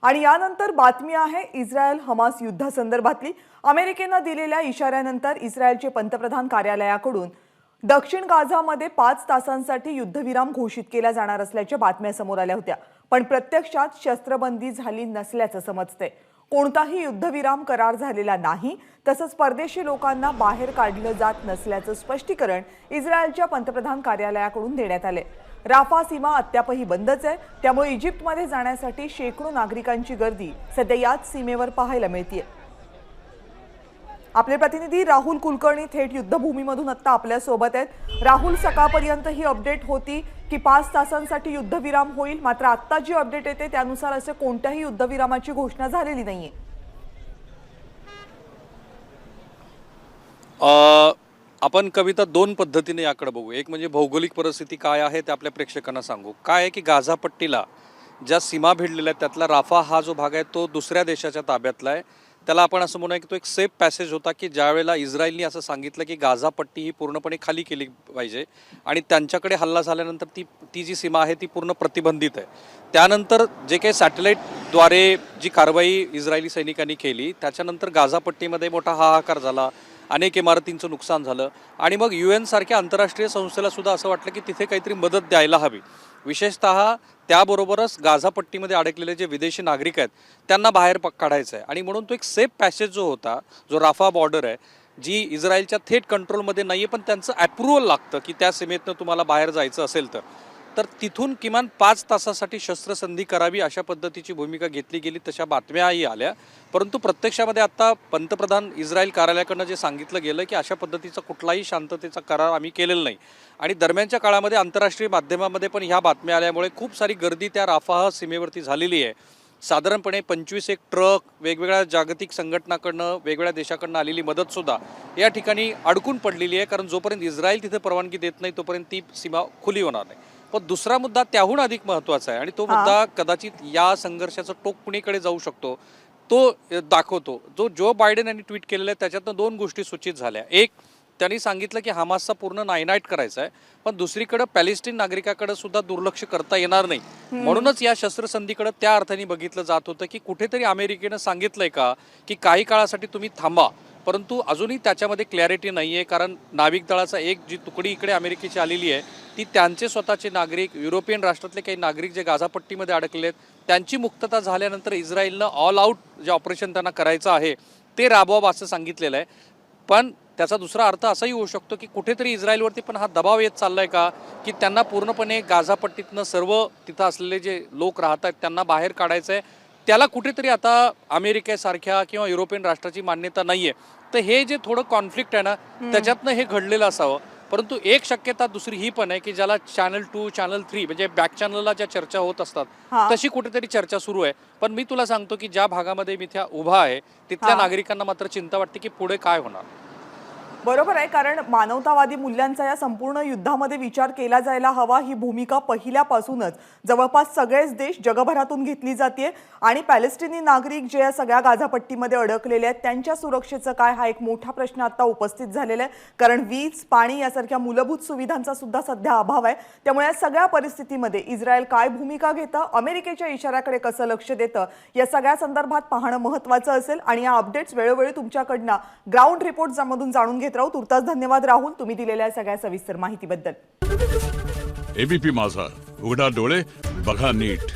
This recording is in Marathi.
आणि यानंतर बातमी आहे इस्रायल हमास युद्धासंदर्भातली। अमेरिकेने दिलेल्या इशाऱ्यानंतर इस्रायलचे पंतप्रधान कार्यालयाकडून दक्षिण गाझामध्ये 5 तासांसाठी युद्धविराम घोषित केला जाणार असल्याच्या बातम्या समोर आल्या होत्या, पण प्रत्यक्षात शस्त्रबंदी झाली नसल्याचं समजतंय। कोणताही युद्धविराम करार झालेला नाही, तसंच परदेशी लोकांना बाहेर काढलं जात नसल्याचं स्पष्टीकरण इस्रायलच्या पंतप्रधान कार्यालयाकडून देण्यात आले। राफा सीमा अद्यापही बंदच आहे, त्यामुळे इजिप्तमध्ये जाण्यासाठी शेकडो नागरिकांची गर्दी सध्या याच सीमेवर पाहायला मिळते। आपले प्रतिनिधी राहुल कुलकर्णी थेट युद्धभूमीमधून आता आपल्या सोबत आहेत। राहुल, सकाळपर्यंत ही अपडेट होती की 5 तासांसाठी युद्धविराम होईल, मात्र आता जी अपडेट येते त्यानुसार असे कोणत्याही युद्धविरामाची घोषणा झालेली नाहीये। आपण कविता दोन पद्धतीने याकडे बघू। एक म्हणजे भौगोलिक परिस्थिती काय आहे ते आपल्या प्रेक्षकांना सांगू। काय आहे की गाझा पट्टीला ज्या सीमा भिडलेल्या आहेत त्यातला राफा हा जो भाग आहे तो दुसऱ्या देशाच्या ताब्यातला आहे। त्याला आपण असं म्हणूया की तो एक सेफ पॅसेज होता की ज्यावेळेला इस्रायलने असं सांगितलं की गाझा पट्टी ही पूर्णपणे खाली केली पाहिजे आणि त्यांच्याकडे हल्ला झाल्यानंतर ती जी सीमा आहे ती पूर्ण प्रतिबंधित आहे। त्यानंतर जे काही सॅटेलाईटद्वारे जी कारवाई इस्रायली सैनिकांनी केली त्याच्यानंतर गाझा पट्टीमध्ये मोठा हाहाकार झाला, अनेक इमारतींचं नुकसान झालं आणि मग UN सारख्या आंतरराष्ट्रीय संस्थेला सुद्धा असं वाटलं की तिथे काहीतरी मदत द्यायला हवी। विशेषतः त्याबरोबरच गाझा पट्टीमध्ये अडकलेले जे विदेशी नागरिक आहेत त्यांना बाहेर काढायचं आहे आणि म्हणून तो एक सेफ पॅसेज जो होता, जो राफा बॉर्डर आहे जी इस्रायलच्या थेट कंट्रोलमध्ये नाही आहे, पण त्यांचं अप्रूव्हल लागतं की त्या सीमेतनं तुम्हाला बाहेर जायचं असेल तर तिथून किमान 5 तासासाठी शस्त्रसंधी करावी अशा पद्धतीची भूमिका घेतली गेली, तशा बातम्याही आल्या। परंतु प्रत्यक्षामध्ये आता पंतप्रधान इस्रायल कार्यालयाकडनं जे सांगितलं गेलं की अशा पद्धतीचा कुठलाही शांततेचा करार आम्ही केलेला नाही। आणि दरम्यानच्या काळामध्ये आंतरराष्ट्रीय माध्यमांमध्ये पण ह्या बातम्या आल्यामुळे खूप सारी गर्दी त्या राफा सीमेवरती झालेली आहे। साधारणपणे 25 एक ट्रक वेगवेगळ्या जागतिक संघटनाकडनं वेगवेगळ्या देशाकडनं आलेली मदतसुद्धा या ठिकाणी अडकून पडलेली आहे, कारण जोपर्यंत इस्रायल तिथे परवानगी देत नाही तोपर्यंत ती सीमा खुली होणार नाही। पण दुसरा मुद्दा त्याहून अधिक महत्त्वाचा आहे आणि तो मुद्दा कदाचित या संघर्षाचं टोक कुणीकडे जाऊ शकतो तो दाखवतो। जो बायडेन यांनी ट्विट केलेलं आहे त्याच्यातनं दोन गोष्टी सूचित झाल्या। एक, त्यांनी सांगितलं की हमासचा पूर्ण नायनाट करायचा आहे, पण दुसरीकडे पॅलेस्टाईन नागरिकाकडे सुद्धा दुर्लक्ष करता येणार नाही। म्हणूनच या शस्त्रसंधीकडे त्या अर्थाने बघितलं जात होतं की कुठेतरी अमेरिकेनं सांगितलंय का की काही काळासाठी तुम्ही थांबा, परंतु अजूनही त्याच्यामध्ये क्लॅरिटी नाही आहे। कारण नाविक दलाचा एक जी तुकडी इकडे अमेरिकेची आलेली आहे ती त्यांचे स्वतःचे नागरिक, युरोपियन राष्ट्रातले काही नागरिक जे गाझापट्टीमध्ये अडकले आहेत त्यांची मुक्तता झाल्यानंतर इस्रायलनं ऑल आउट जे ऑपरेशन त्यांना करायचं आहे ते राबवावं असं सांगितलेलं आहे। पण त्याचा दुसरा अर्थ असाही होऊ शकतो की कुठेतरी इस्रायलवरती पण हा दबाव येत चाललाय का की त्यांना पूर्णपणे गाझापट्टीतनं सर्व तिथं असलेले जे लोक राहत आहेत त्यांना बाहेर काढायचं आहे। त्याला कुठेतरी आता अमेरिकेसारख्या किंवा युरोपियन राष्ट्राची मान्यता नाहीये, तर हे जे थोडं कॉन्फ्लिक्ट आहे ना त्याच्यातनं हे घडलेलं असावं। परंतु एक शक्यता दुसरी ही पण आहे की ज्याला चॅनल 2 चॅनल 3 म्हणजे बॅक चॅनलला ज्या चर्चा होत असतात तशी कुठेतरी चर्चा सुरू आहे। पण मी तुला सांगतो की ज्या भागामध्ये मी त्या उभा आहे तिथल्या नागरिकांना मात्र चिंता वाटते की पुढे काय होणार। बरोबर आहे, कारण मानवतावादी मूल्यांचा या संपूर्ण युद्धामध्ये विचार केला जायला हवा ही भूमिका पहिल्यापासूनच जवळपास सगळेच देश जगभरातून घेतली जाते आणि पॅलेस्टिनी नागरिक जे या सगळ्या गाझापट्टीमध्ये अडकलेले आहेत त्यांच्या सुरक्षेचं काय हा एक मोठा प्रश्न आता उपस्थित झालेला आहे। कारण वीज, पाणी यासारख्या मूलभूत सुविधांचा सुद्धा सध्या अभाव आहे। त्यामुळे या सगळ्या परिस्थितीमध्ये इस्रायल काय भूमिका घेतं, अमेरिकेच्या इशाऱ्याकडे कसं लक्ष देतं, या सगळ्या संदर्भात पाहणं महत्त्वाचं असेल आणि या अपडेट्स वेळोवेळी तुमच्याकडनं ग्राउंड रिपोर्टमधून जाणून घेत राहू। तुर्तास धन्यवाद राहुल, तुम्ही दिलेल्या सगळ्या सविस्तर माहितीबद्दल। एबीपी माझा, उघडा डोळे बघा नीट।